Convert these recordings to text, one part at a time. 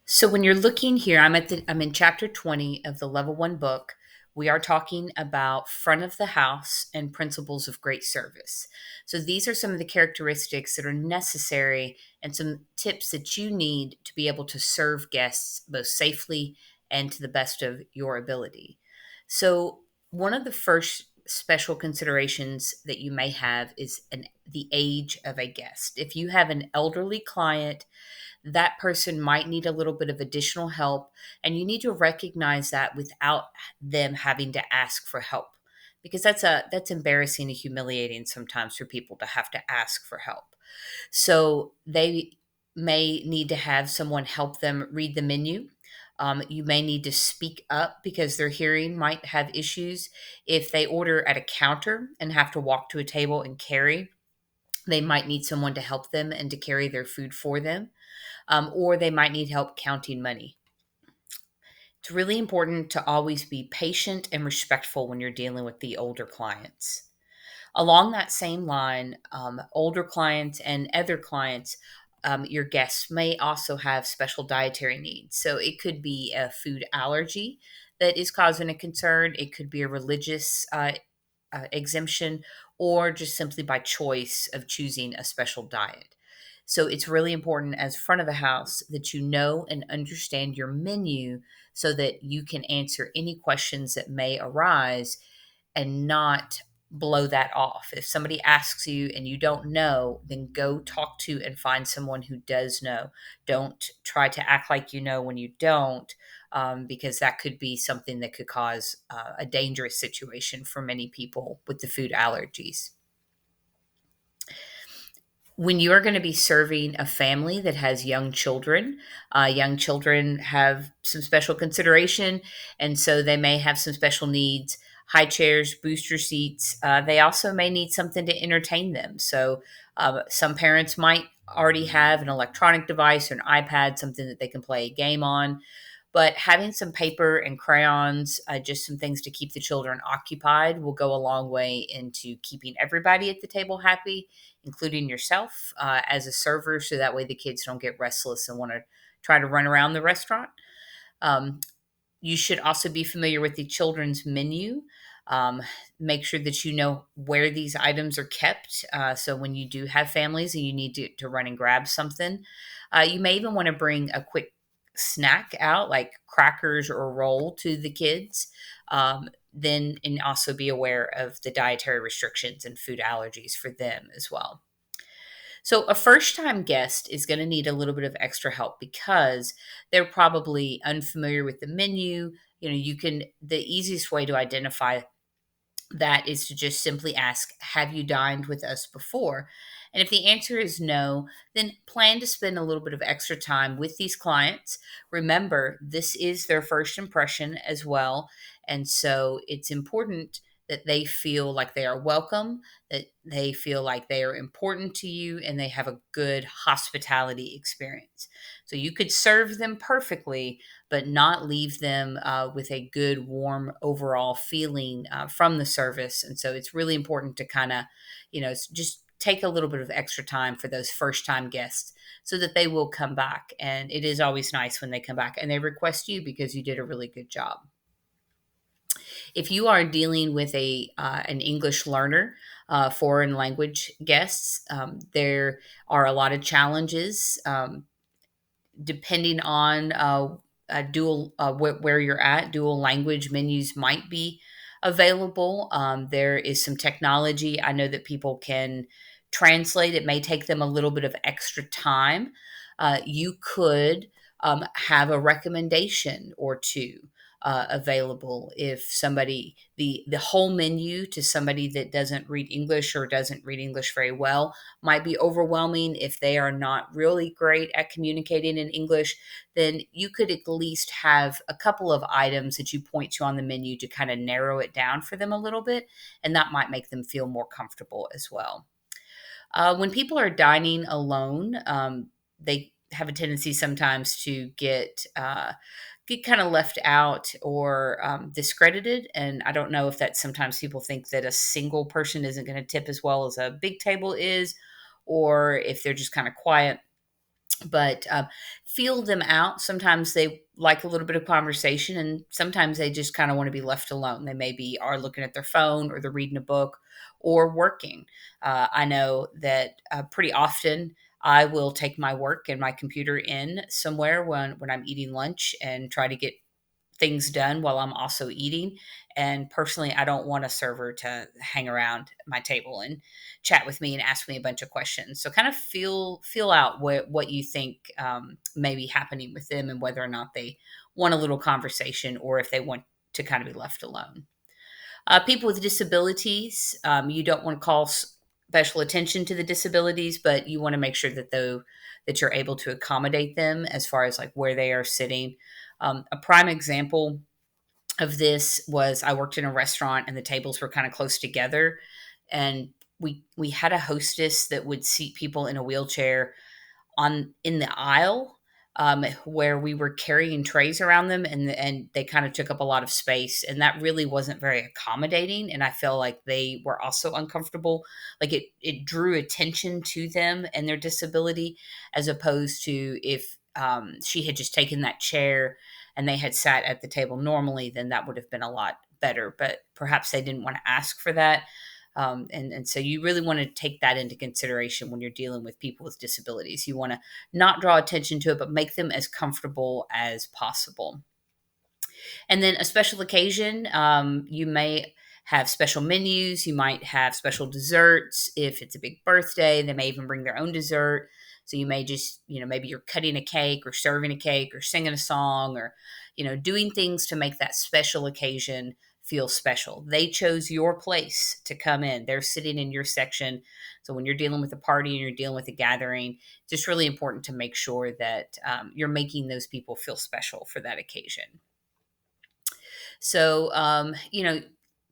So when you're looking here, I'm in chapter 20 of the level 1 book. We are talking about front of the house and principles of great service. So these are some of the characteristics that are necessary and some tips that you need to be able to serve guests both safely and to the best of your ability. So one of the first special considerations that you may have is the age of a guest. If you have an elderly client, that person might need a little bit of additional help, and you need to recognize that without them having to ask for help, because that's embarrassing and humiliating sometimes for people to have to ask for help. So they may need to have someone help them read the menu. You may need to speak up because their hearing might have issues. If they order at a counter and have to walk to a table and carry, they might need someone to help them and to carry their food for them, or they might need help counting money. It's really important to always be patient and respectful when you're dealing with the older clients. Along that same line, older clients and other clients, your guests may also have special dietary needs. So it could be a food allergy that is causing a concern, it could be a religious exemption, or just simply by choice of choosing a special diet. So it's really important as front of the house that you know and understand your menu so that you can answer any questions that may arise and not blow that off. If somebody asks you and you don't know, then go talk to and find someone who does know. Don't try to act like you know when you don't, because that could be something that could cause a dangerous situation for many people with the food allergies. When you are going to be serving a family that has young children have some special consideration, and so they may have some special needs. High chairs, booster seats. They also may need something to entertain them. So some parents might already have an electronic device or an iPad, something that they can play a game on. But having some paper and crayons, just some things to keep the children occupied, will go a long way into keeping everybody at the table happy, including yourself as a server, so that way the kids don't get restless and want to try to run around the restaurant. Um, you should also be familiar with the children's menu. Um, Make sure that you know where these items are kept. So when you do have families and you need to run and grab something, you may even want to bring a quick snack out, like crackers or a roll, to the kids. Then, and also be aware of the dietary restrictions and food allergies for them as well. So, a first time guest is going to need a little bit of extra help because they're probably unfamiliar with the menu. The easiest way to identify that is to just simply ask, have you dined with us before? And if the answer is no, then plan to spend a little bit of extra time with these clients. Remember, this is their first impression as well. And so it's important that they feel like they are welcome, that they feel like they are important to you, and they have a good hospitality experience. So you could serve them perfectly, but not leave them with a good, warm overall feeling from the service. And so it's really important to kind of, just take a little bit of extra time for those first time guests so that they will come back. And it is always nice when they come back and they request you because you did a really good job. If you are dealing with an English learner, foreign language guests, there are a lot of challenges. Depending on dual where you're at, dual language menus might be available. There is some technology. I know that people can translate. It may take them a little bit of extra time. You could have a recommendation or two available if somebody the whole menu to somebody that doesn't read English or doesn't read English very well might be overwhelming. If they are not really great at communicating in English, then you could at least have a couple of items that you point to on the menu to kind of narrow it down for them a little bit, and that might make them feel more comfortable as well. When people are dining alone, they have a tendency sometimes to get kind of left out or discredited. And I don't know if that sometimes people think that a single person isn't going to tip as well as a big table is, or if they're just kind of quiet. but feel them out. Sometimes they like a little bit of conversation, and sometimes they just kind of want to be left alone. They maybe are looking at their phone, or they're reading a book, or working. I know that pretty often I will take my work and my computer in somewhere when I'm eating lunch and try to get things done while I'm also eating. And personally, I don't want a server to hang around my table and chat with me and ask me a bunch of questions. So kind of feel out what you think may be happening with them, and whether or not they want a little conversation, or if they want to kind of be left alone. People with disabilities, you don't want to call special attention to the disabilities, but you want to make sure that you're able to accommodate them as far as like where they are sitting. A prime example of this was I worked in a restaurant, and the tables were kind of close together, and we had a hostess that would seat people in a wheelchair on in the aisle, where we were carrying trays around them, and they kind of took up a lot of space, and that really wasn't very accommodating, and I felt like they were also uncomfortable. Like it drew attention to them and their disability, as opposed to if she had just taken that chair and they had sat at the table normally, then that would have been a lot better, but perhaps they didn't want to ask for that. And so you really want to take that into consideration when you're dealing with people with disabilities. You want to not draw attention to it, but make them as comfortable as possible. And then a special occasion, you may have special menus. You might have special desserts. If it's a big birthday, they may even bring their own dessert. So you may just, maybe you're cutting a cake, or serving a cake, or singing a song, or, doing things to make that special occasion feel special. They chose your place to come in. They're sitting in your section. So when you're dealing with a party and you're dealing with a gathering, it's just really important to make sure that you're making those people feel special for that occasion. So,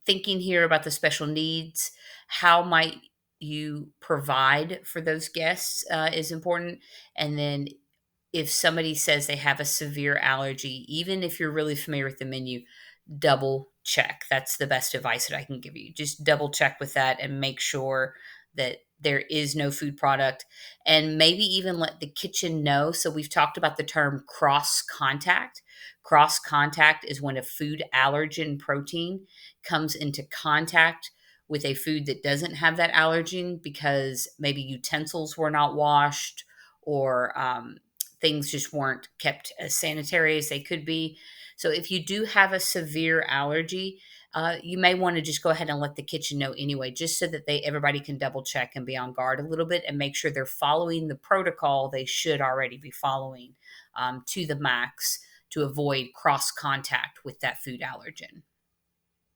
thinking here about the special needs, how might you provide for those guests is important. And then if somebody says they have a severe allergy, even if you're really familiar with the menu, double check. That's the best advice that I can give you. Just double check with that and make sure that there is no food product, and maybe even let the kitchen know. So we've talked about the term cross contact. Cross contact is when a food allergen protein comes into contact with a food that doesn't have that allergen, because maybe utensils were not washed, or things just weren't kept as sanitary as they could be. So if you do have a severe allergy, you may want to just go ahead and let the kitchen know anyway, just so that everybody can double check and be on guard a little bit, and make sure they're following the protocol they should already be following to the max, to avoid cross contact with that food allergen.